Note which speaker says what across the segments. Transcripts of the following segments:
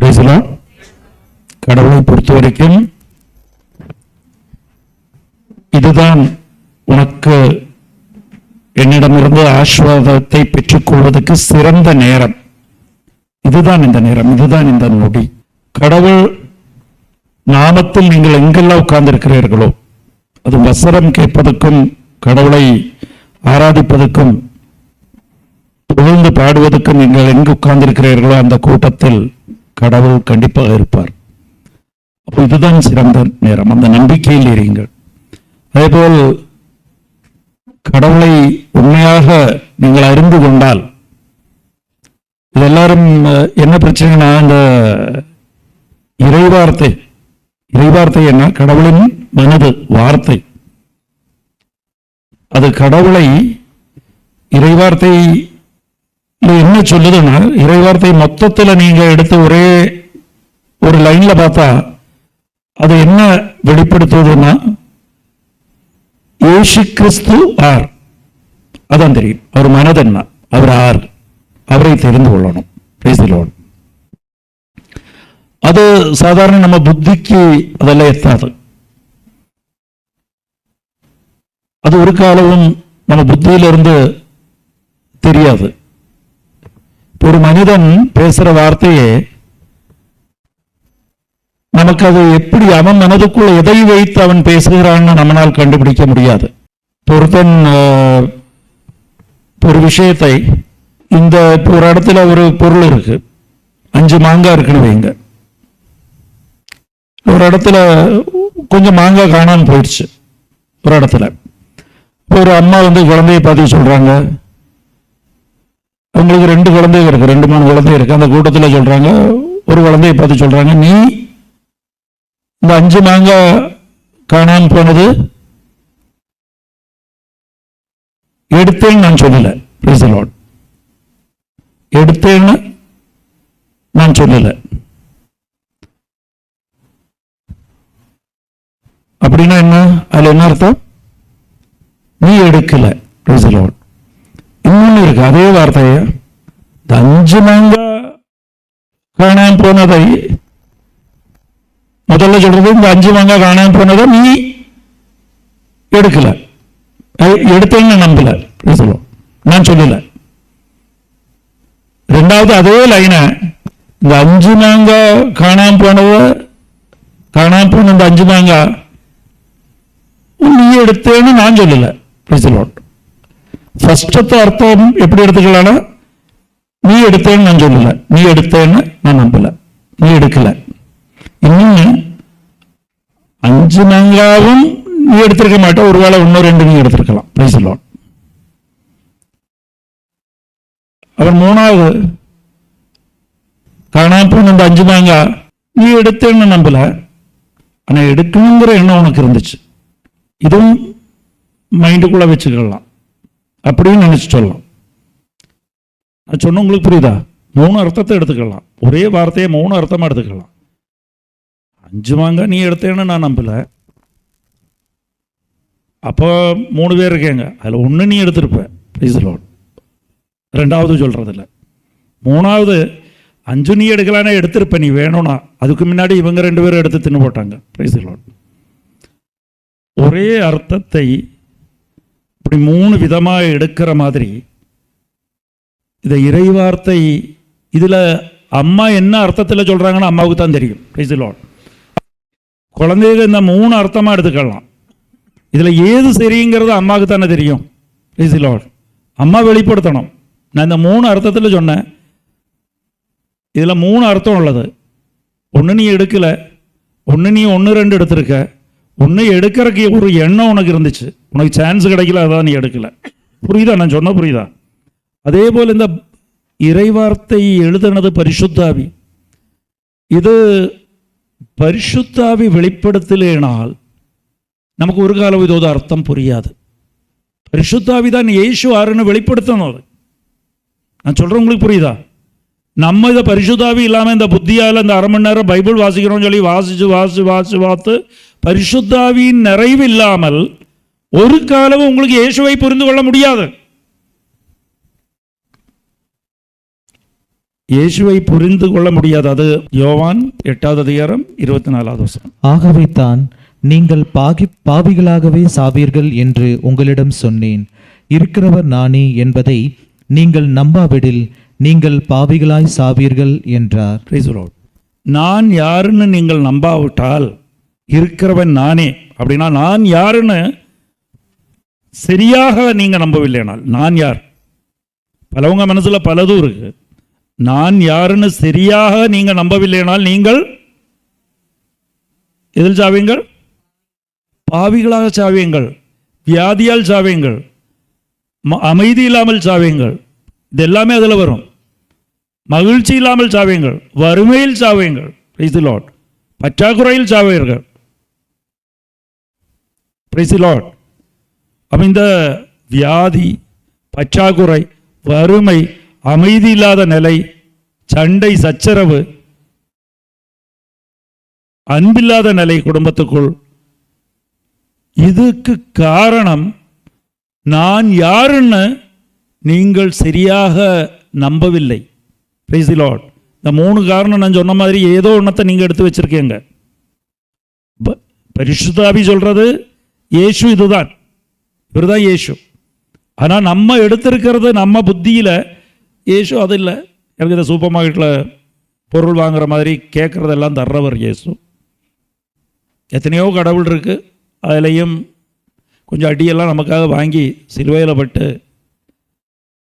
Speaker 1: பேசலாம். கடவுளை பொறுத்த வரைக்கும் இதுதான் உனக்கு என்னிடமிருந்து ஆசீர்வாதத்தை பெற்றுக்கொள்வதற்கு சிறந்த நேரம். இதுதான் இந்த நேரம், இதுதான் இந்த நொடி. கடவுள் நாமத்தில் நீங்கள் எங்கெல்லாம் உட்கார்ந்திருக்கிறீர்களோ, அது வசனம் கேட்பதற்கும் கடவுளை ஆராதிப்பதற்கும் புகழ்ந்து பாடுவதற்கும் நீங்கள் எங்கு உட்கார்ந்திருக்கிறீர்களோ அந்த கூட்டத்தில் கடவுள் கண்டிப்பாக இருப்பார். அப்போ இதுதான் சிறந்த நேரம். அந்த நம்பிக்கையில் இருங்கள். அதேபோல் கடவுளை உண்மையாக நீங்கள் அறிந்து கொண்டால், இது எல்லாரும் என்ன பிரச்சனைனா, இந்த இறைவார்த்தை என்ன? கடவுளின் மனது வார்த்தை. அது கடவுளை இறைவார்த்தை என்ன சொல்லுதுன்னா, இறைவார்த்தை மொத்தத்தில் நீங்க எடுத்து ஒரே ஒரு லைன்ல பார்த்தா அது என்ன வெளிப்படுத்துவதுன்னா, இயேசு கிறிஸ்து ஆர், அதான் தெரியும். அவர் மனது என்ன, அவர் ஆர், அவரை தெரிந்து கொள்ளணும். அது சாதாரண நம்ம புத்திக்கு அதெல்லாம் எத்தாது. அது ஒரு காலமும் நம்ம புத்தியிலிருந்து தெரியாது. ஒரு மனிதன் பேசுற வார்த்தையே நமக்கு அது எப்படி அவன் மனதுக்குள்ள எதை வைத்து அவன் பேசுகிறான்னு நம்மளால் கண்டுபிடிக்க முடியாது. ஒருத்தன் ஒரு விஷயத்தை, இந்த ஒரு இடத்துல ஒரு பொருள் இருக்கு, 5 மாங்காய் இருக்குன்னு வைங்க. ஒரு இடத்துல கொஞ்சம் மாங்காய் காணாமல் போயிடுச்சு. ஒரு இடத்துல ஒரு அம்மா குழந்தைய பார்த்து சொல்றாங்க, அவங்களுக்கு 2 குழந்தைங்க இருக்கு, 2-3 குழந்தை இருக்கு. அந்த கூட்டத்தில் சொல்றாங்க, ஒரு குழந்தைய பார்த்து சொல்றாங்க, நீ இந்த 5 மாங்காய் காணாமல் போனது எடுத்தேன்னு நான் சொல்லல. எடுத்தேன்னு நான் சொல்லல. அப்படின்னா என்ன? அதுல என்ன அர்த்தம்? நீ எடுக்கல. இன்னொன்னு இருக்கு, அதே வார்த்தைய, இந்த 5 மாங்காய் காணாமல் போனதை முதல்ல சொல்றது, இந்த 5 மாங்காய் காணாமல் போனதை நீ எடுக்கல, எடுத்தேன்னு நம்பல, நான் சொல்லல. ரெண்டாவது அதே லைனை, இந்த 5 மாங்காய் காணாமல் போன இந்த 5 மாங்காய் நீ எடுத்தேன்னு நான் சொல்லல. ஃபர்ஸ்ட் அர்த்தம் எப்படி எடுத்துக்கலாம்? நீ எடுத்தேன்னு நான் சொல்லல, நீ எடுத்தேன்னு நான் நம்பல, நீ எடுக்கல. இன்னொன்னு, 5 மாங்காவும் நீ எடுத்திருக்க மாட்ட, ஒருவேளை 1-2 நீ எடுத்திருக்கலாம். அவர் 3வது காணாம போன இந்த 5 மாங்காய் நீ எடுத்தேன்னு நம்பல, ஆனா எடுக்கணுங்கிற எண்ணம் உனக்கு இருந்துச்சு. இதுவும் மைண்டுக்குள்ள வச்சுக்கலாம், அப்படின்னு நினைச்சு சொல்லலாம். நான் சொன்ன உங்களுக்கு புரியுதா? 3 அர்த்தத்தை எடுத்துக்கலாம். ஒரே வார்த்தையை 3 அர்த்தமா எடுத்துக்கலாம். 5 மாங்காய் நீ எடுத்தேன்னு நான் நம்பல, அப்போ 3 பேர் இருக்கேங்க, அதில் 1 நீ எடுத்திருப்ப. ரெண்டாவது சொல்றதில்ல. 3வது 5 நீ எடுக்கலானே எடுத்திருப்ப, நீ வேணும்னா. அதுக்கு முன்னாடி இவங்க 2 பேரும் எடுத்து தின்னு போட்டாங்க. ஒரே அர்த்தத்தை இப்படி 3 விதமாக எடுக்கிற மாதிரி இதை இறைவார்த்தை, இதில் அம்மா என்ன அர்த்தத்தில் சொல்கிறாங்கன்னு அம்மாவுக்கு தான் தெரியும். குழந்தைங்க இந்த 3 அர்த்தமாக எடுத்துக்கலாம். இதில் ஏது சரிங்கிறது அம்மாவுக்கு தானே தெரியும். அம்மா வெளிப்படுத்தணும். நான் இந்த 3 அர்த்தத்தில் சொன்னேன். இதில் 3 அர்த்தம் உள்ளது. 1 நீ எடுக்கலை, 1 நீ 1-2 எடுத்திருக்க, 1 எடுக்கிறக்கு ஒரு எண்ணம் உனக்கு இருந்துச்சு, உனக்கு சான்ஸ் கிடைக்கல, அதான் நீ எடுக்கல. புரியுதா நான் சொன்ன? புரியுதா? அதே போல் இந்த இறைவார்த்தை எழுதுனது பரிசுத்தாவி. இது பரிசுத்தாவி வெளிப்படுத்தலேனால் நமக்கு ஒரு காலம் இதோட அர்த்தம் புரியாது. பரிசுத்தாவி தான் இயேசு ஆறுன்னு வெளிப்படுத்தணும். நான் சொல்கிறேன், உங்களுக்கு புரியுதா? நம்ம இதை பரிசுத்தாவி இல்லாமல் இந்த புத்தியால் இந்த 1/2 மணி நேரம் பைபிள் வாசிக்கிறோம்னு சொல்லி வாசித்து பரிசுத்தாவியின் நிறைவு இல்லாமல் ஒரு காலமும் உங்களுக்கு இயேசுவை புரிந்து கொள்ள முடியாது. இயேசுவை புரிந்து கொள்ள முடியாது. அது யோவான் 8வது அதிகாரம் 24வது வசனம்.
Speaker 2: ஆகவே தான் நீங்கள் பாவிகளாகவே சாவீர்கள் என்று உங்களிடம் சொன்னேன். இருக்கிறவர் நானே என்பதை நீங்கள் நம்பாவிடில் நீங்கள் பாவிகளாய் சாவீர்கள் என்றார்.
Speaker 1: நான் யாருன்னு நீங்கள் நம்பாவிட்டால் இருக்கிறவன் நானே. அப்படின்னா நான் யாருன்னு சரியாக நீங்க நம்பவில்லைனால் நான் யார், பலவங்க மனசுல பலதும் இருக்கு. நான் யாருன்னு சரியாக நீங்க நம்பவில்லைனால் நீங்கள் எதில் சாவீங்கள்? பாவிகளாக சாவீங்கள், வியாதியால் சாவீங்கள், அமைதி இல்லாமல் சாவீங்கள். இது எல்லாமே அதில் வரும். மகிழ்ச்சி இல்லாமல் சாவீங்கள், வறுமையில் சாவீங்கள், பிரைஸ் தி லார்ட், பற்றாக்குறையில் சாவீர்கள், பிரைஸ் தி லார்ட். அப்ப இந்த வியாதி, பற்றாக்குறை, வறுமை, அமைதி இல்லாத நிலை, சண்டை சச்சரவு, அன்பில்லாத நிலை குடும்பத்துக்குள், இதுக்கு காரணம் நான் யாருன்னு நீங்கள் சரியாக நம்பவில்லை. Price the Lord. இந்த 3 காரணம் நான் சொன்ன மாதிரி ஏதோ ஒன்றத்தை நீங்கள் எடுத்து வச்சிருக்கீங்க. பரிசுத்தாவி சொல்றது இயேசு இதுதான், இவர்தான் இயேசு. ஆனால் நம்ம எடுத்திருக்கிறது நம்ம புத்தியில் இயேசு அது இல்லை. எனக்கு இந்த சூப்பர் மார்க்கெட்டில் பொருள் வாங்குற மாதிரி கேட்குறதெல்லாம் தர்றவர் இயேசு. எத்தனையோ கடவுள் இருக்குது, அதுலேயும் கொஞ்சம் அடியெல்லாம் நமக்காக வாங்கி சிலுவையில் பட்டு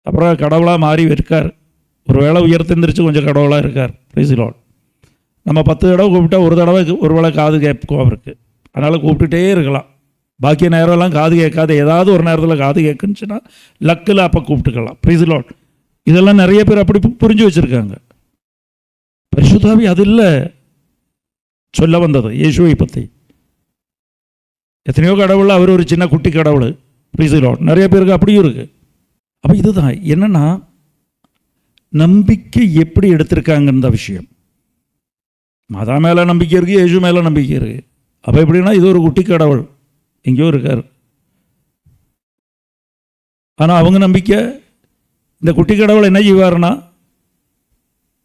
Speaker 1: அப்புறம் கடவுளாக மாறி இருக்கார். ஒரு வேளை உயர்த்திருந்துருச்சு, கொஞ்சம் கடவுளாக இருக்கார். Price the Lord. நம்ம 10 தடவை கூப்பிட்டா ஒரு தடவை ஒரு வேளை காது கேட்கும் அவருக்கு. அதனால் கூப்பிட்டுட்டே இருக்கலாம். பாக்கிய நேரம்லாம் காது கேட்காது, ஏதாவது ஒரு நேரத்தில் காது கேட்குச்சுன்னா லக்கில் அப்போ கூப்பிட்டுக்கலாம். Price the Lord. இதெல்லாம் நிறைய பேர் அப்படி புரிஞ்சு வச்சுருக்காங்க. பரிசுத்தாவி அது இல்லை சொல்ல வந்தது இயேசுவை பற்றி. எத்தனையோ கடவுள், அவர் ஒரு சின்ன குட்டி கடவுள். Price the Lord. நிறைய பேருக்கு அப்படியும் இருக்குது. அப்போ இதுதான் என்னென்னா நம்பிக்கை எப்படி எடுத்திருக்காங்கன்ற விஷயம். மதா மேலே நம்பிக்கை இருக்குது, இயேசு மேலே நம்பிக்கை இருக்குது. அப்போ எப்படின்னா இது ஒரு குட்டி கடவுள் எங்கேயோ இருக்கார். ஆனால் அவங்க நம்பிக்கை இந்த குட்டி கடவுள் என்ன செய்வார்னா,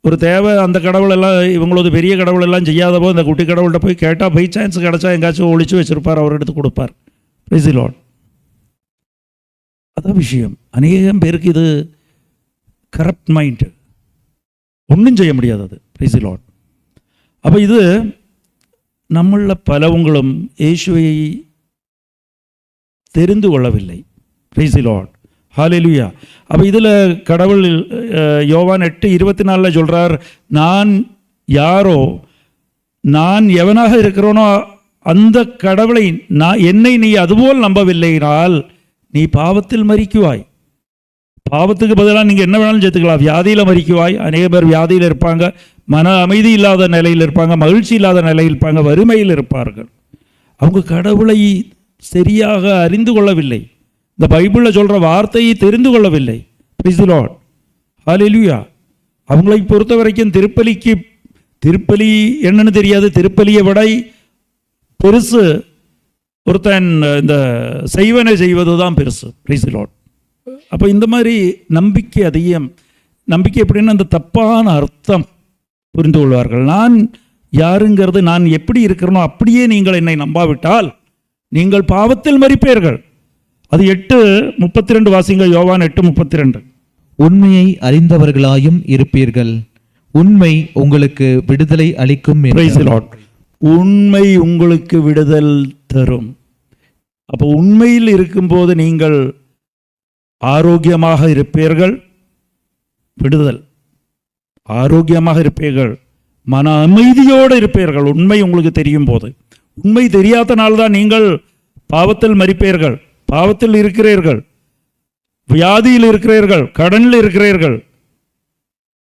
Speaker 1: ஒரு தேவை அந்த கடவுள் எல்லாம் இவங்களோட பெரிய கடவுள் எல்லாம் செய்யாத போது இந்த குட்டி கடவுள்கிட்ட போய் கேட்டால் பை சான்ஸ் கிடச்சா எங்காச்சும் ஒழிச்சு வச்சுருப்பார், அவர் எடுத்து கொடுப்பார். Price the Lord. அதான் விஷயம். அநேகம் பேருக்கு இது கரப்ட் மைண்டு, ஒன்றும் செய்ய முடியாது அது. Praise the Lord. அப்போ இது நம்மள பலவங்களும் இயேசுவை தெரிந்து கொள்ளவில்லை. Praise the Lord. ஹல்லேலூயா. அப்போ இதில் கடவுள் யோவான் 8:24 சொல்கிறார், நான் யாரோ, நான் எவனாக இருக்கிறோனோ அந்த கடவுளை என்னை நீ அதுபோல் நம்பவில்லைனால் நீ பாவத்தில் மரிக்குவாய். பாவத்துக்கு பதிலாக நீங்கள் என்ன வேணாலும் சேர்த்துக்கலாம். வியாதியில் மரிக்குவாய். அநேக பேர் வியாதியில் இருப்பாங்க, மன அமைதி இல்லாத நிலையில் இருப்பாங்க, மகிழ்ச்சி இல்லாத நிலையில் இருப்பாங்க, வறுமையில் இருப்பார்கள். அவங்க கடவுளை சரியாக அறிந்து கொள்ளவில்லை, இந்த பைபிளில் சொல்கிற வார்த்தையை தெரிந்து கொள்ளவில்லை. Praise the Lord. ஹல்லேலூயா. அவங்களை பொறுத்த வரைக்கும் திருப்பலி என்னன்னு தெரியாது. திருப்பலியை விட பெருசு ஒருத்தன் இந்த செய்வனை செய்வது தான் பெருசு. Price the Lord. அப்போ இந்த மாதிரி நம்பிக்கை அதிகம். நம்பிக்கை எப்படின்னா அந்த தப்பான அர்த்தம் புரிந்து கொள்வார்கள். நான் யாருங்கிறது, நான் எப்படி இருக்கிறனோ அப்படியே நீங்கள் என்னை நம்பாவிட்டால் நீங்கள் பாவத்தில் மரிப்பீர்கள். அது 8:32 வாசிங்க. யோவான் 8:32.
Speaker 2: உண்மையை அறிந்தவர்களாயும் இருப்பீர்கள், உண்மை உங்களுக்கு விடுதலை அளிக்கும்.
Speaker 1: உண்மை உங்களுக்கு விடுதல் தரும். அப்போ உண்மையில் இருக்கும்போது நீங்கள் ஆரோக்கியமாக இருப்பீர்கள், விடுதல், ஆரோக்கியமாக இருப்பீர்கள், மன அமைதியோடு இருப்பீர்கள். உண்மை உங்களுக்கு தெரியும் போது. உண்மை தெரியாதனால்தான் நீங்கள் பாவத்தில் மரிப்பீர்கள், பாவத்தில் இருக்கிறீர்கள், வியாதியில் இருக்கிறீர்கள், கடனில் இருக்கிறீர்கள்,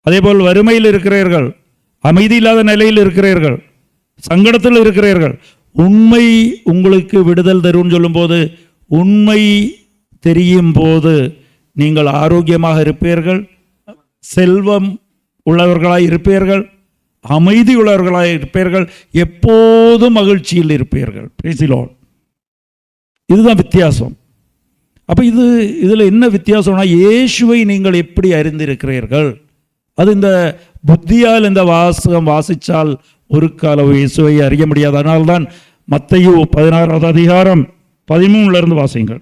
Speaker 1: அதேபோல் வறுமையில் இருக்கிறீர்கள், அமைதி இல்லாத நிலையில் இருக்கிறீர்கள், சங்கடத்தில் இருக்கிறீர்கள். உண்மை உங்களுக்கு விடுதல் தரும்னு சொல்லும்போது, உண்மை தெரியும் போது நீங்கள் ஆரோக்கியமாக இருப்பீர்கள், செல்வம் உள்ளவர்களாய் இருப்பீர்கள், அமைதி உள்ளவர்களாய் இருப்பீர்கள், எப்போதும் மகிழ்ச்சியில் இருப்பீர்கள். Price the Lord. இதுதான் வித்தியாசம். அப்போ இதில் என்ன வித்தியாசம்னா, இயேசுவை நீங்கள் எப்படி அறிந்திருக்கிறீர்கள் அது இந்த புத்தியால் இந்த வாசகம் வாசித்தால் ஒரு காலம் இயேசுவை அறிய முடியாது. அதனால்தான் மத்தேயு 16வது அதிகாரம் 13 வாசிங்கள்.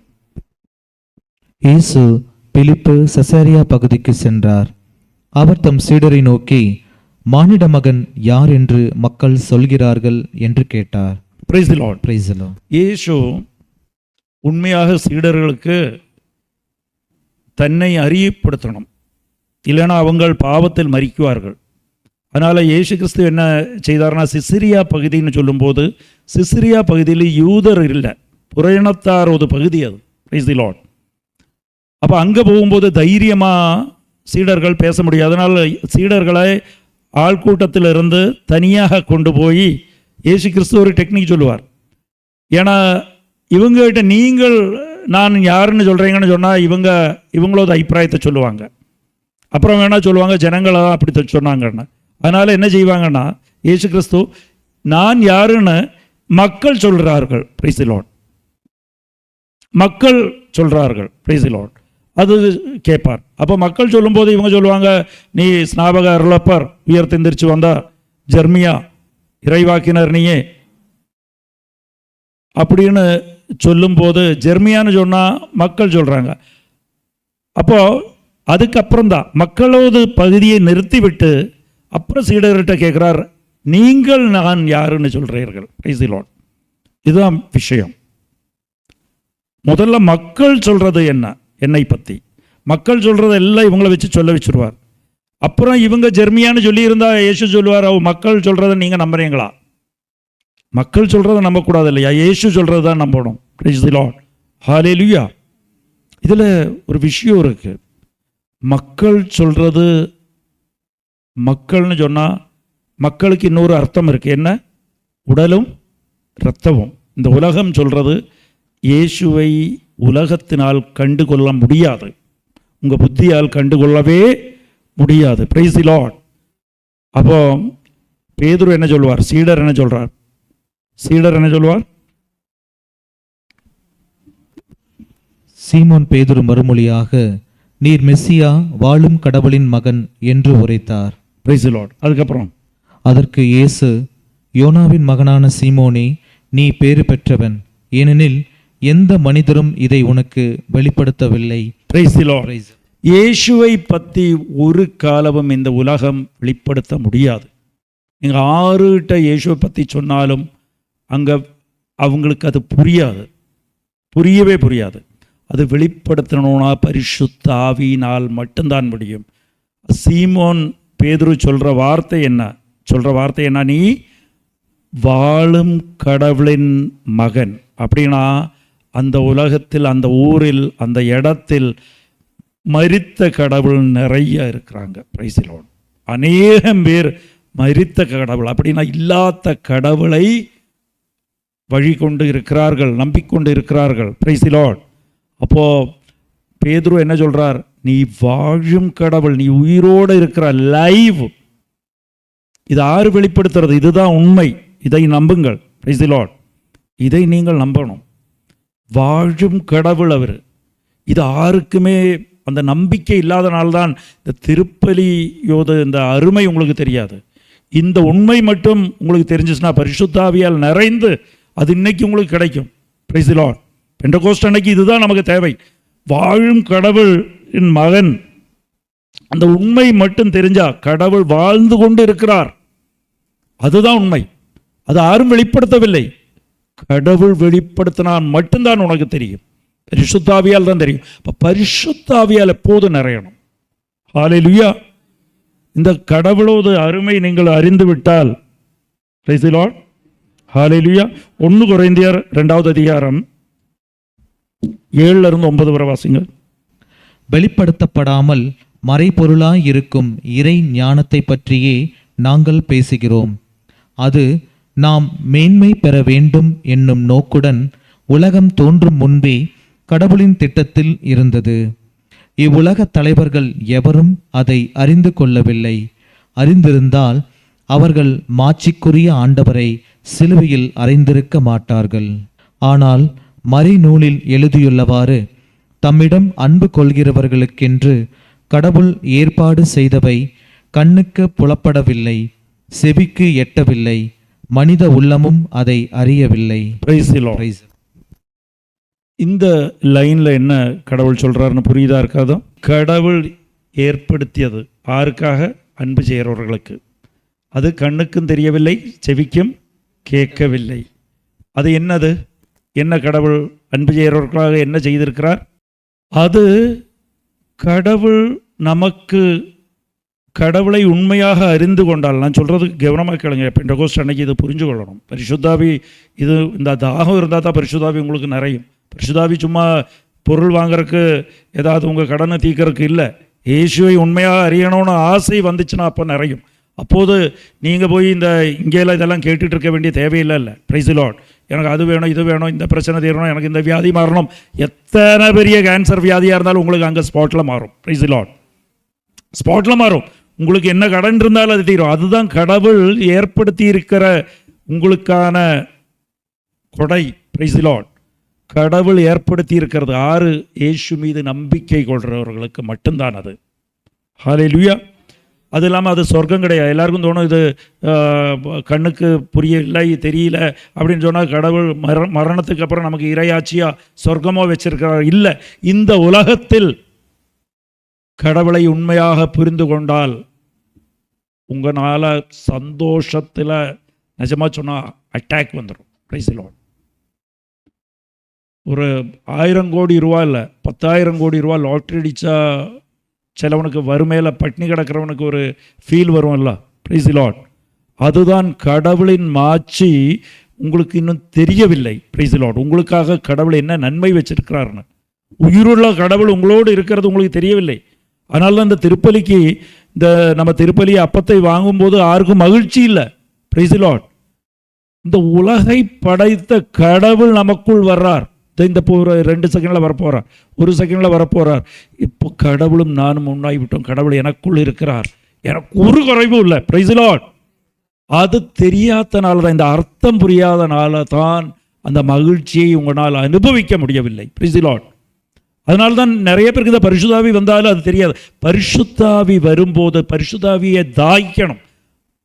Speaker 2: இயேசு பிலிப்பு செசரியா பகுதிக்கு சென்றார். அவர் தம் சீடரை நோக்கி, மானிட மகன் யார் என்று மக்கள் சொல்கிறார்கள் என்று கேட்டார்.
Speaker 1: Praise the Lord.
Speaker 2: Praise the Lord.
Speaker 1: இயேசு உண்மையாக சீடர்களுக்கு தன்னை அறியப்படுத்தணும், இல்லைன்னா அவங்கள் பாவத்தில் மரிக்குவார்கள். அதனால் இயேசு கிறிஸ்து என்ன செய்தார்னா, சிசிரியா பகுதின்னு சொல்லும்போது சிசிரியா பகுதியில் யூதர் இல்லை, புறையினத்தார் ஒரு பகுதி அது. Praise the Lord. அப்போ அங்கே போகும்போது தைரியமாக சீடர்கள் பேச முடியாது. அதனால் சீடர்களை ஆள்கூட்டத்திலிருந்து தனியாக கொண்டு போய் இயேசு கிறிஸ்து ஒரு டெக்னிக் சொல்லுவார். ஏன்னா இவங்ககிட்ட நீங்கள் நான் யாருன்னு சொல்கிறீங்கன்னு சொன்னால் இவங்களோட அபிப்பிராயத்தை சொல்லுவாங்க, அப்புறம் வேணால் சொல்லுவாங்க ஜனங்களை தான் அப்படி சொன்னாங்கன்னு. அதனால் என்ன செய்வாங்கன்னா, இயேசு கிறிஸ்து நான் யாருன்னு மக்கள் சொல்கிறார்கள், பிரைஸ் தி லார்ட், மக்கள் சொல்கிறார்கள், பிரைஸ் தி லார்ட், அது கேட்பார். அப்போ மக்கள் சொல்லும்போது இவங்க சொல்லுவாங்க, நீ ஸ்நாபக அருளப்பர், உயர் தெந்திரிச்சு வந்தா ஜெர்மியா, இறைவாக்கினர் நீயே அப்படின்னு சொல்லும்போது ஜெர்மியான்னு சொன்னால் மக்கள் சொல்கிறாங்க. அப்போது அதுக்கப்புறம் தான் மக்களோடு பகுதியை நிறுத்திவிட்டு அப்புறம் சீடர்கிட்ட கேட்குறார், நீங்கள் நான் யாருன்னு சொல்கிறீர்கள், பிரைஸ் தி லார்ட். இதுதான் விஷயம். முதல்ல மக்கள் சொல்கிறது என்ன, என்னை பற்றி மக்கள் சொல்கிறது எல்லாம் இவங்களை வச்சு சொல்ல வச்சுருவார். அப்புறம் இவங்க ஜெர்மியான்னு சொல்லியிருந்தா இயேசு சொல்லுவார், மக்கள் சொல்கிறத நீங்கள் நம்புறீங்களா? மக்கள் சொல்கிறத நம்பக்கூடாது இல்லையா, இயேசு சொல்கிறது தான் நம்பணும். Praise the Lord. ஹல்லேலூயா. இதில் ஒரு விஷயம் இருக்குது. மக்கள் சொல்கிறது, மக்கள்னு சொன்னால் மக்களுக்கு இன்னொரு அர்த்தம் இருக்குது. என்ன? உடலும் இரத்தமும். இந்த உலகம் சொல்கிறது இயேசுவை உலகத்தினால் கண்டுகொள்ள முடியாது, உங்கள் புத்தியால் கண்டுகொள்ளவே முடியாது. Price the Lord. அப்போ பேதுரு என்ன சொல்வார், சீடர் என்ன சொல்றார், சீடர் என்ன சொல்வார்?
Speaker 2: சீமோன் பேதுரு மறுமொழியாக, நீர் மெஸ்ஸியா, வாழும் கடவுளின் மகன் என்று உரைத்தார்.
Speaker 1: Price the Lord. அதுக்கப்புறம்
Speaker 2: அதற்கு இயேசு, யோனாவின் மகனான சீமோனே, நீ பேறு பெற்றவன், ஏனெனில் எந்த மனிதரும் இதை உனக்கு வெளிப்படுத்தவில்லை.
Speaker 1: Price the Lord. இயேசுவை பற்றி ஒரு காலமும் இந்த உலகம் வெளிப்படுத்த முடியாது. நீங்கள் ஆறுகிட்ட இயேசுவை பற்றி சொன்னாலும் அங்கே அவங்களுக்கு அது புரியாது, புரியவே புரியாது. அது வெளிப்படுத்தணும்னா பரிசுத்த ஆவியினால் மட்டும்தான் முடியும். சீமோன் பேதுரு சொல்கிற வார்த்தை என்ன, நீ வாழும் கடவுளின் மகன். அப்படின்னா அந்த உலகத்தில், அந்த ஊரில், அந்த இடத்தில் மரித்த கடவுள் நிறைய இருக்கிறாங்க. Price the Lord. அநேகம் பேர் மரித்த கடவுள், அப்படின்னா இல்லாத கடவுளை வழி கொண்டு இருக்கிறார்கள், நம்பிக்கொண்டு இருக்கிறார்கள். Price the Lord. அப்போது பேதுரு என்ன சொல்கிறார், நீ வாழும் கடவுள், நீ உயிரோடு இருக்கிற லைவ். இது யார் வெளிப்படுத்துறது? இதுதான் உண்மை, இதை நம்புங்கள். Price the Lord. இதை நீங்கள் நம்பணும். வாழும் கடவுள் அவர். இது யாருக்குமே அந்த நம்பிக்கை இல்லாதனால்தான் இந்த திருப்பலியோட இந்த அருமை உங்களுக்கு தெரியாது. இந்த உண்மை மட்டும் உங்களுக்கு தெரிஞ்சிச்சுன்னா, பரிசுத்த ஆவியால் நிறைந்து அது இன்னைக்கு உங்களுக்கு கிடைக்கும். Price the Lord. பெண்டகோஸ்ட் அன்னைக்கு இதுதான் நமக்கு தேவை. வாழும் கடவுளின் மகன், அந்த உண்மை மட்டும் தெரிஞ்சா, கடவுள் வாழ்ந்து கொண்டு இருக்கிறார், அதுதான் உண்மை. அது யாரும் வெளிப்படுத்தவில்லை, கடவுள் வெளிப்படுத்தினால் மட்டும்தான் உனக்கு தெரியும். பரிசுத்த ஆவியால் தான் தெரியும். இப்போ பரிசுத்த ஆவியால் எப்போதும் நிறையணும். ஹல்லேலூயா. இந்த கடவுளோடு அருமை நீங்கள் அறிந்து விட்டால், பிரைஸ் தி லார்ட், ஹல்லேலூயா. 1 கொரிந்தியர் 2வது அதிகாரம் 7-9 வரை வாசிங்க.
Speaker 2: வெளிப்படுத்தப்படாமல் மறைபொருளாய் இருக்கும் இறை ஞானத்தை பற்றியே நாங்கள் பேசுகிறோம். அது நாம் மேன்மை பெற வேண்டும் என்னும் நோக்குடன் உலகம் தோன்றும் முன்பே கடவுளின் திட்டத்தில் இருந்தது. இவ்வுலக தலைவர்கள் எவரும் அதை அறிந்து கொள்ளவில்லை. அறிந்திருந்தால் அவர்கள் மாட்சிக்குரிய ஆண்டவரை சிலுவையில் அறைந்திருக்க மாட்டார்கள். ஆனால் மறைநூலில் எழுதியுள்ளவாறு, தம்மிடம் அன்பு கொள்கிறவர்களுக்கென்று கடவுள் ஏற்பாடு செய்தவை கண்ணுக்கு புலப்படவில்லை, செவிக்கு எட்டவில்லை, மனித உள்ளமும் அதை அறியவில்லை.
Speaker 1: Praise the Lord.
Speaker 2: Praise.
Speaker 1: இந்த லைன்ல என்ன கடவுள் சொல்றாருன்னு புரியுதா இருக்காதோ? கடவுள் ஏற்படுத்தியது யாருக்காக? அன்பு செய்கிறவர்களுக்கு. அது கண்ணுக்கும் தெரியவில்லை, செவிக்கும் கேட்கவில்லை. அது என்னது? என்ன கடவுள் அன்பு செய்கிறவர்களுக்காக என்ன செய்திருக்கிறார்? அது கடவுள் நமக்கு கடவுளை உண்மையாக அறிந்து கொண்டால், நான் சொல்கிறதுக்கு கவனமாக கேளுங்க, பெண்டகோஸ்ட் அன்னைக்கு இதை புரிஞ்சு கொள்ளணும். பரிசுத்தாவி இது இந்த தாகம் இருந்தால் தான் பரிசுத்தாவி உங்களுக்கு நிறையும். பரிசுத்தாவி சும்மா பொருள் வாங்குறதுக்கு ஏதாவது உங்கள் கடனை தீர்க்கறதுக்கு இல்லை. இயேசுவை உண்மையாக அறியணும்னு ஆசை வந்துச்சுன்னா அப்போ நிறையும். அப்போது நீங்கள் போய் இந்த இங்கேலாம் இதெல்லாம் கேட்டுட்டு இருக்க வேண்டிய தேவையில்லை. இல்லை, பிரைஸ் தி லார்ட். எனக்கு அது வேணும், இது வேணும், இந்த பிரச்சனை தீரணும், எனக்கு இந்த வியாதி மாறணும். எத்தனை பெரிய கேன்சர் வியாதியாக இருந்தாலும் உங்களுக்கு அங்கே ஸ்பாட்டில் மாறும். Price the Lord. ஸ்பாட்டில் மாறும். உங்களுக்கு என்ன கடன் இருந்தாலும் அது தீரும். அதுதான் கடவுள் ஏற்படுத்தி இருக்கிற உங்களுக்கான கொடை. Price the Lord. கடவுள் ஏற்படுத்தி இருக்கிறது ஆறு இயேசு மீது நம்பிக்கை கொள்கிறவர்களுக்கு மட்டும்தான் அது. ஹல்லேலூயா. அது இல்லாமல் அது சொர்க்கம் கிடையாது. எல்லாருக்கும் தோணும் இது கண்ணுக்கு புரியலை, தெரியல அப்படின்னு சொன்னால் கடவுள் மரணத்துக்கு அப்புறம் நமக்கு இறையாட்சியா சொர்க்கமோ வச்சிருக்கிறார். இல்லை, இந்த உலகத்தில் கடவுளை உண்மையாக புரிந்து கொண்டால் உங்களால் சந்தோஷத்தில் நிஜமாக சொன்னால் அட்டாக் வந்துடும். Price the Lord. ஒரு 1000 கோடி ரூபா இல்லை, 10,000 கோடி ரூபா லாட்ரி அடித்தா சிலவனுக்கு வறுமையில் பட்னி கிடக்கிறவனுக்கு ஒரு ஃபீல் வரும்ல. Price the Lord. அதுதான் கடவுளின் மாட்சி உங்களுக்கு இன்னும் தெரியவில்லை. Price the Lord. உங்களுக்காக கடவுள் என்ன நன்மை வச்சிருக்கிறாருன்னு, உயிருள்ள கடவுள் உங்களோடு இருக்கிறது உங்களுக்கு தெரியவில்லை. அதனால தான் இந்த திருப்பலிக்கு நம்ம திருப்பலி அப்பத்தை வாங்கும்போது யாருக்கும் மகிழ்ச்சி இல்லை. Price the Lord. இந்த உலகை படைத்த கடவுள் நமக்குள் வர்றார். இந்த 2 செகண்டில் வரப்போகிறார், 1 செகண்டில் வரப்போகிறார். இப்போ கடவுளும் நானும் உண்டாகி விட்டோம். கடவுள் எனக்குள் இருக்கிறார், எனக்கு ஒரு குறைவும் இல்லை. Price the Lord. அது தெரியாதனால தான், இந்த அர்த்தம் புரியாதனால தான் அந்த மகிழ்ச்சியை உங்களால் அனுபவிக்க முடியவில்லை. Price the Lord. அதனால தான் நிறைய பேருக்கு இந்த பரிசுத்தாவி வந்தாலும் அது தெரியாது. பரிசுத்தாவி வரும்போது பரிசுத்தாவியை தாய்க்கணும்.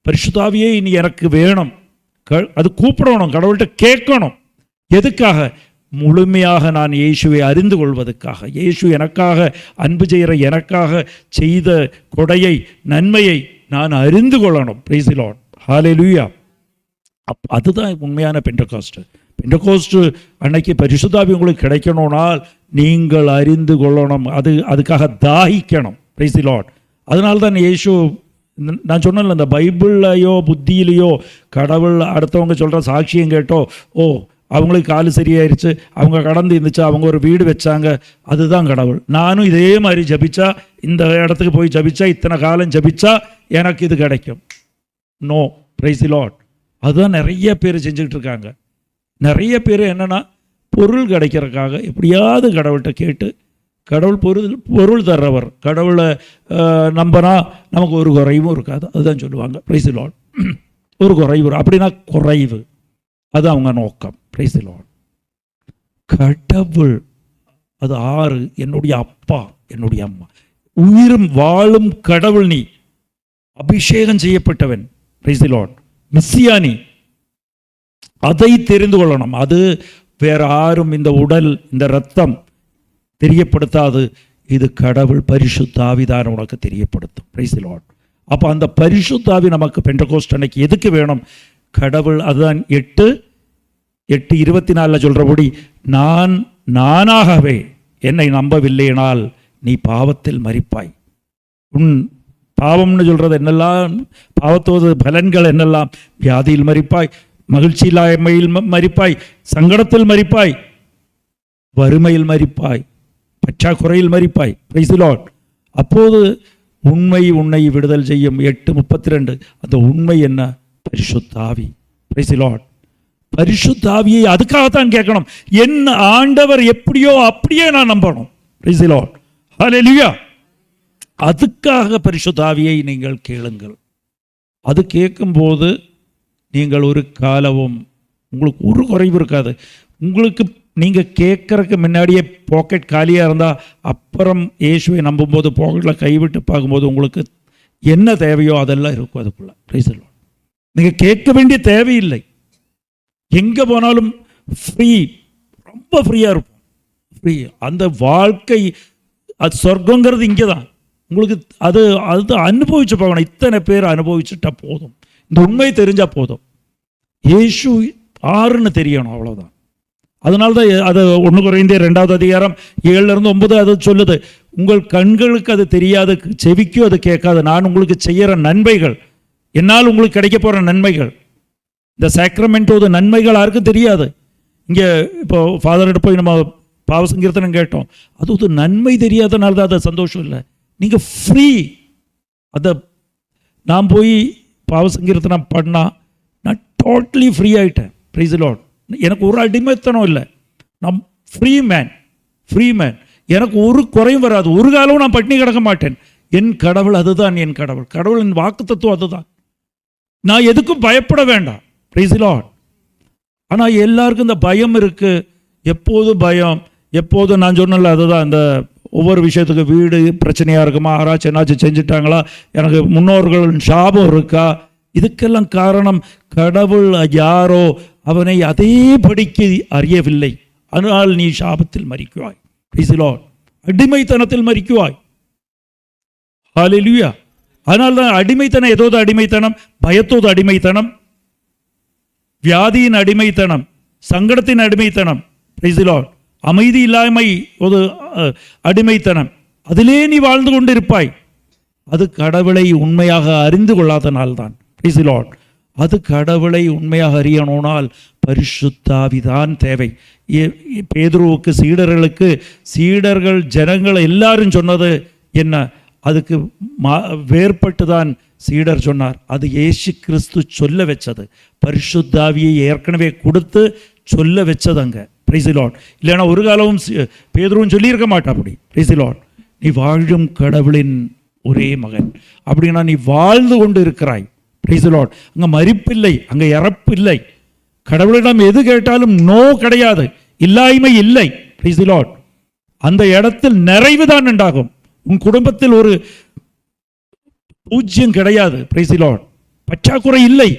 Speaker 1: பரிசுத்தாவியே இனி எனக்கு வேணும், அது கூப்பிடணும், கடவுள்கிட்ட கேட்கணும். எதுக்காக? முழுமையாக நான் இயேசுவை அறிந்து கொள்வதற்காக. இயேசு எனக்காக அன்பு செய்கிற எனக்காக செய்த கொடையை, நன்மையை நான் அறிந்து கொள்ளணும். Praise the Lord. ஹல்லேலூயா. அதுதான் உண்மையான பெண்டகோஸ்ட். பெண்டகோஸ்ட் அன்னைக்கு பரிசுத்தாவி உங்களுக்கு கிடைக்கணும்னால் நீங்கள் அறிந்து கொள்ளணும், அதுக்காக தாகிக்கணும். Price the Lord. அதனால தான் இயேசு, நான் சொன்னேன்ல, இந்த பைபிள்லையோ புத்தியிலையோ கடவுள் அடுத்தவங்க சொல்கிற சாட்சியம் கேட்டோ, ஓ அவங்களுக்கு காலு சரியாயிருச்சு, அவங்க கடந்து இருந்துச்சு, அவங்க ஒரு வீடு வச்சாங்க, அதுதான் கடவுள். நானும் இதே மாதிரி ஜபிச்சா, இந்த இடத்துக்கு போய் ஜபிச்சா, இத்தனை காலம் ஜபிச்சா எனக்கு இது கிடைக்கும். நோ. Price the Lord. அதுதான் நிறைய பேர் செஞ்சுக்கிட்டு இருக்காங்க. நிறைய பேர் என்னென்னா பொருள் கிடைக்கிறதுக்காக எப்படியாவது கடவுள்கிட்ட கேட்டு, கடவுள் பொருள் தர்றவர், கடவுளை நம்பினா நமக்கு ஒரு குறைவும் இருக்காது, அதுதான் சொல்லுவாங்க. Price the Lord. ஒரு குறைவு அப்படின்னா குறைவு, அது அவங்க நோக்கம். Price the Lord. கடவுள் அது ஆறு. என்னுடைய அப்பா, என்னுடைய அம்மா, உயிரும் வாழும் கடவுள். நீ அபிஷேகம் செய்யப்பட்டவன். Price the Lord. மெஸ்ஸியானி. அதை தெரிந்து கொள்ளணும். அது வேற யாரும் இந்த உடல், இந்த இரத்தம் தெரியப்படுத்தாது. இது கடவுள் பரிசுத்த ஆவிதான் உனக்கு தெரியப்படுத்தும். Price the Lord. அப்போ அந்த பரிசுத்த ஆவி நமக்கு பெண்டகோஸ்ட் அன்னைக்கு எதுக்கு வேணும்? கடவுள் அதுதான் 8:24 சொல்கிறபடி, நானாகவே என்னை நம்பவில்லைனால் நீ பாவத்தில் மரிப்பாய். உன் பாவம்னு சொல்கிறது என்னெல்லாம், பாவத்தோது பலன்கள் என்னெல்லாம்? வியாதியில் மரிப்பாய், மகிழ்ச்சி இல்லாமையில் மரிப்பாய், சங்கடத்தில் மரிப்பாய், வறுமையில் மரிப்பாய், பற்றாக்குறையில் மரிப்பாய். Price the Lord. அப்போது உண்மை உன்னை விடுதல் செய்யும். 8:32. அந்த உண்மை என்ன? பரிசுத்த ஆவி. Price the Lord. பரிசுத்த ஆவியை அதுக்காகத்தான் கேட்கணும். என் ஆண்டவர் எப்படியோ அப்படியே நான் நம்பணும். Praise the Lord. ஹல்லேலூயா. அதுக்காக பரிசுத்த ஆவியை நீங்கள் கேளுங்கள். அது கேட்கும்போது நீங்கள் ஒரு காலமும் உங்களுக்கு ஒரு குறைவு இருக்காது. உங்களுக்கு நீங்கள் கேட்குறதுக்கு முன்னாடியே பாக்கெட் காலியாக இருந்தால், அப்புறம் இயேசுவை நம்பும்போது பாக்கெட்டில் கைவிட்டு பார்க்கும்போது உங்களுக்கு என்ன தேவையோ அதெல்லாம் இருக்கும் அதுக்குள்ள. Price the Lord. நீங்கள் கேட்க வேண்டிய தேவையில்லை. எங்கே போனாலும் ஃப்ரீ, ரொம்ப ஃப்ரீயாக இருப்போம். ஃப்ரீ. அந்த வாழ்க்கை, அது சொர்க்கங்கிறது இங்கே தான். உங்களுக்கு அது அது அனுபவிச்சு போகணும். இத்தனை பேர் அனுபவிச்சுட்டா போதும். இந்த உண்மை தெரிஞ்சால் போதும். இயேசு ஆறுன்னு தெரியணும், அவ்வளோதான். அதனால தான் அது 1 கொரிந்தியர் 2வது அதிகாரம் 7-9 அது சொல்லுது. உங்கள் கண்களுக்கு அது தெரியாது, செவிக்கும் அது கேட்காது, நான் உங்களுக்கு செய்கிற நன்மைகள், என்னால் உங்களுக்கு கிடைக்க போகிற நன்மைகள், இந்த சாக்ரமெண்டோட நன்மைகள் யாருக்கும் தெரியாது. இங்கே இப்போ ஃபாதர்கிட்ட போய் நம்ம பாவ சங்கீர்த்தனம் கேட்டோம். அது ஒரு நன்மை தெரியாதனால தான் அது சந்தோஷம் இல்லை. நீங்கள் ஃப்ரீ. அதை நான் போய் பாவ சங்கீர்த்தனம் பண்ணால் நான் டோட்டலி ஃப்ரீ ஆகிட்டேன். Price the Lord. எனக்கு ஒரு அடிமைத்தனம் இல்லை. நான் ஃப்ரீ மேன். எனக்கு ஒரு குறையும் வராது. ஒரு காலமும் நான் பட்டினி கிடக்க மாட்டேன். என் கடவுள் அதுதான். என் கடவுளின் வாக்கு தத்துவம் அதுதான். நான் எதுக்கும் பயப்பட வேண்டாம். Price the Lord. ஆனால் எல்லாருக்கும் இந்த பயம் இருக்குது. எப்போதும் பயம், எப்போதும் நான் சொன்னல அதுதான். இந்த ஒவ்வொரு விஷயத்துக்கு வீடு பிரச்சனையாக இருக்குமா, ஆராய்ச்சி என்னாச்சும் செஞ்சுட்டாங்களா, எனக்கு முன்னோர்களின் சாபம் இருக்கா, இதுக்கெல்லாம் காரணம் கடவுள் யாரோ அவனை அதேபடிக்கு அறியவில்லை. அதனால் நீ சாபத்தில் மரிக்குவாய். Price the Lord. அடிமைத்தனத்தில் மரிக்குவாய். ஹல்லேலூயா. அதனால தான் அடிமைத்தனம். ஏதோது அடிமைத்தனம்? பயத்தோது அடிமைத்தனம், வியாதியின் அடிமைத்தனம், சங்கடத்தின் அடிமைத்தனம். Price the Lord. அமைதி இல்லாமை ஒரு அடிமைத்தனம். அதிலே நீ வாழ்ந்து கொண்டிருப்பாய். அது கடவுளை உண்மையாக அறிந்து கொள்ளாதனால்தான். Price the Lord. அது கடவுளை உண்மையாக அறியணும்னால் பரிசுத்த ஆவிதான் தேவை. பேதுருவுக்கு, சீடர்கள் ஜனங்கள் எல்லாரும் சொன்னது என்ன? அதுக்கு வேறுபட்டு தான் சீடர் சொன்னார். அது இயேசு கிறிஸ்து சொல்ல வச்சது. பரிசுத்த ஆவியை ஏற்கனவே கொடுத்து சொல்ல வச்சது அங்கே. Price the Lord. இல்லைன்னா ஒரு காலமும் பேதுருவும் சொல்லியிருக்க மாட்டா அப்படி. Price the Lord. நீ வாழும் கடவுளின் ஒரே மகன் அப்படின்னா நீ வாழ்ந்து கொண்டு இருக்கிறாய். Price the Lord. அங்கே மரிப்பில்லை, அங்கே இறப்பு இல்லை. கடவுளிடம் எது கேட்டாலும் நோ கிடையாது, இல்லாய்மை இல்லை. Price the Lord. அந்த இடத்தில் நிறைவு தான் உண்டாகும். உன் குடும்பத்தில் ஒரு பூஜ்யம் கிடையாது. Price the Lord. பற்றாக்குறை இல்லை.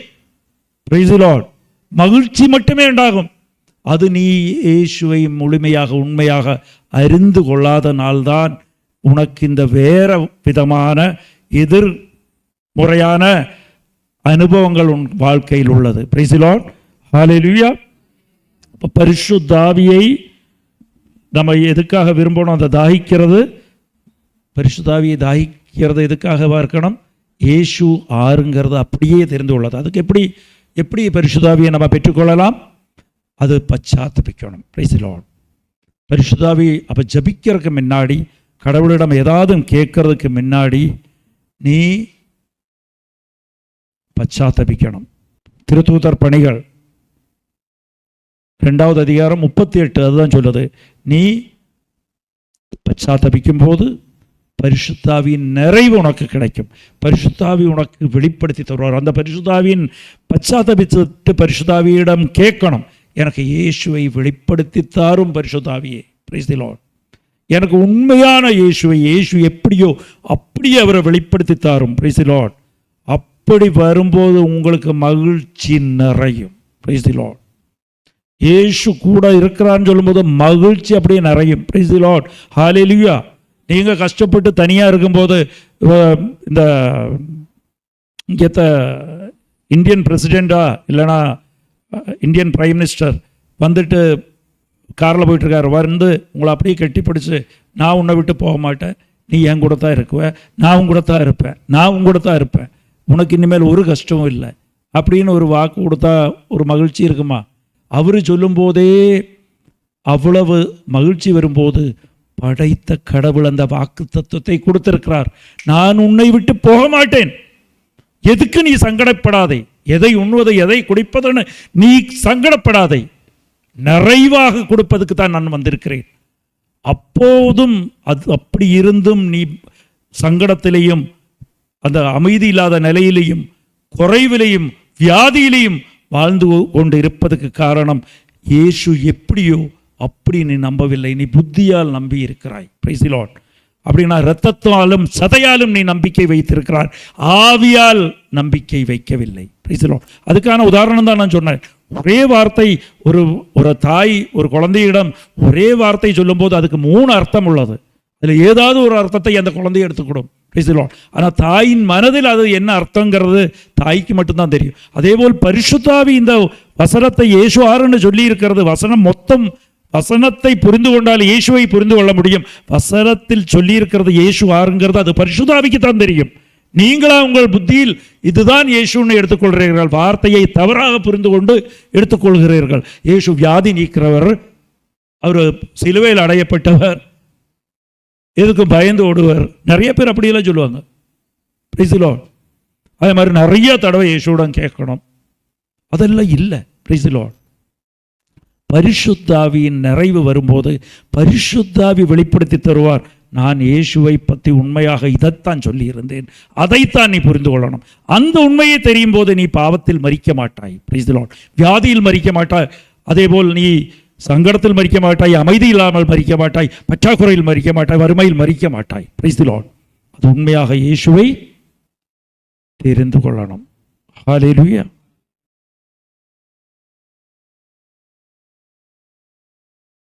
Speaker 1: Price the Lord. மகிழ்ச்சி மட்டுமே உண்டாகும். அது நீ இயேசுவை முழுமையாக உண்மையாக அறிந்து கொள்ளாத நாள்தான் உனக்கு இந்த வேற விதமான எதிர்முறையான அனுபவங்கள் உன் வாழ்க்கையில் உள்ளது. Praise the Lord. ஹல்லேலூயா. பரிசுத்த ஆவியை நம்ம எதுக்காக விரும்பணும்? அதை தாகிக்கிறது, பரிசுத்த ஆவியை தாகிக்கிறது எதுக்காக இருக்கணும்? இயேசு ஆறுங்கிறது அப்படியே தெரிந்து கொள்ளது. அதுக்கு எப்படி பரிசுத்த ஆவியை நம்ம பெற்றுக்கொள்ளலாம்? அது பச்சாத்தபிக்கணும். Price the Lord. பரிசுத்த ஆவி அப்போ ஜபிக்கிறதுக்கு முன்னாடி, கடவுளிடம் ஏதாவது கேட்கறதுக்கு முன்னாடி நீ பச்சாத்தபிக்கணும். திருத்தூதர் பணிகள் 2வது அதிகாரம் 38 அதுதான் சொல்லுது. நீ பச்சாத்தபிக்கும் போது பரிசுத்த ஆவியின் நிறைவு உனக்கு கிடைக்கும். பரிசுத்த ஆவி உனக்கு வெளிப்படுத்தி தருவார். அந்த பரிசுத்த ஆவியின் பச்சாத்தபித்து பரிசுத்த ஆவியிடம் கேட்கணும், எனக்கு இயேசுவை வெளிப்படுத்தி தாரும் பரிசுத்த ஆவியே. Praise the Lord. எனக்கு உண்மையான இயேசுவை, இயேசு எப்படியோ அப்படியே அவரை வெளிப்படுத்தி தாரும். Praise the Lord. அப்படி வரும்போது உங்களுக்கு மகிழ்ச்சி நிறையும். Praise the Lord. இயேசு கூட இருக்கிறான்னு சொல்லும்போது மகிழ்ச்சி அப்படியே நிறையும். Praise the Lord. ஹல்லேலூயா. நீங்கள் கஷ்டப்பட்டு தனியாக இருக்கும்போது இந்த இங்கே இந்தியன் பிரசிடெண்டா இல்லைனா இந்தியன் பிரைம் மினிஸ்டர் வந்துட்டு காரில் போயிட்டுருக்காரு, வந்து உங்களை அப்படியே கட்டிப்பிடிச்சு, நான் உன்னை விட்டு போக மாட்டேன், நீ என் கூட தான் இருக்குவேன், நான் உங்க கூட தான் இருப்பேன், உனக்கு இனிமேல் ஒரு கஷ்டமும் இல்லை அப்படின்னு ஒரு வாக்கு கொடுத்தா ஒரு மகிழ்ச்சி இருக்குமா? அவர் சொல்லும்போதே அவ்வளவு மகிழ்ச்சி வரும்போது படைத்த கடவுள் அந்த வாக்கு தத்துவத்தை கொடுத்திருக்கிறார். நான் உன்னை விட்டு போக மாட்டேன். எதுக்கு நீ சங்கடப்படாதே, எதை உண்ணுவதை எதை குடிப்பதுன்னு நீ சங்கடப்படாதே, நிறைவாக கொடுப்பதுக்கு தான் நான் வந்திருக்கிறேன். அப்போதும் அது அப்படி இருந்தும் நீ சங்கடத்திலேயும் அந்த அமைதி இல்லாத நிலையிலையும் குறைவிலையும் வியாதியிலையும் வாழ்ந்து கொண்டு இருப்பதற்கு காரணம் இயேசு எப்படியோ அப்படி நீ நம்பவில்லை, நீ புத்தியால் நம்பி இருக்கிறாய். Price the Lord. அப்படின்னா இரத்தத்தாலும் சதையாலும் நீ நம்பிக்கை வைத்திருக்கிறார், ஆவியால் நம்பிக்கை வைக்கவில்லை. Praise the Lord. அதுக்கான உதாரணம் தான் நான் சொன்னேன். ஒரே வார்த்தை ஒரு தாய் ஒரு குழந்தையிடம் ஒரே வார்த்தை சொல்லும்போது அதுக்கு 3 அர்த்தம் உள்ளது. அதில் ஏதாவது ஒரு அர்த்தத்தை அந்த குழந்தையை எடுத்துக்கிடும். Praise the Lord. ஆனால் தாயின் மனதில் அது என்ன அர்த்தங்கிறது தாய்க்கு மட்டும்தான் தெரியும். அதேபோல் பரிசுத்தாவி இந்த வசனத்தை இயேசு ஆறுன்னு சொல்லி இருக்கிறது. வசனம் மொத்தம் வசனத்தை புரிந்து கொண்டால் இயேசுவை புரிந்து கொள்ள முடியும். வசனத்தில் சொல்லி இருக்கிறது இயேசு ஆறுங்கிறது அது பரிசுத்தாவிக்கு தான் தெரியும். நீங்களா உங்கள் புத்தியில் இதுதான் இயேசுன்னு எடுத்துக்கொள்கிறீர்கள், வார்த்தையை தவறாக புரிந்து கொண்டு எடுத்துக்கொள்கிறீர்கள். இயேசு வியாதி நீக்கிறவர், அவர் சிலுவையில் அடையப்பட்டவர், எதுக்கு பயந்து ஓடுவர். நிறைய பேர் அப்படியெல்லாம் சொல்லுவாங்க. Praise the Lord. அதே மாதிரி நிறைய தடவை இயேசுடன் கேட்கணும், அதெல்லாம் இல்லை. Praise the Lord. பரிசுத்தாவியின் நிறைவு வரும்போது பரிசுத்தாவி வெளிப்படுத்தி தருவார். நான் இயேசுவை பற்றி உண்மையாக இதைத்தான் சொல்லி இருந்தேன், அதைத்தான் நீ புரிந்து கொள்ளணும். அந்த உண்மையை தெரியும் போது நீ பாவத்தில் மரிக்க மாட்டாய். Praise the Lord. வியாதியில் மரிக்க மாட்டாய், அதேபோல் நீ சங்கடத்தில் மரிக்க மாட்டாய், அமைதி இல்லாமல் மரிக்க மாட்டாய், பற்றாக்குறையில் மரிக்க மாட்டாய், வறுமையில் மரிக்க மாட்டாய். Praise the Lord. அது உண்மையாக இயேசுவை தெரிந்து கொள்ளணும். ஹல்லேலூயா.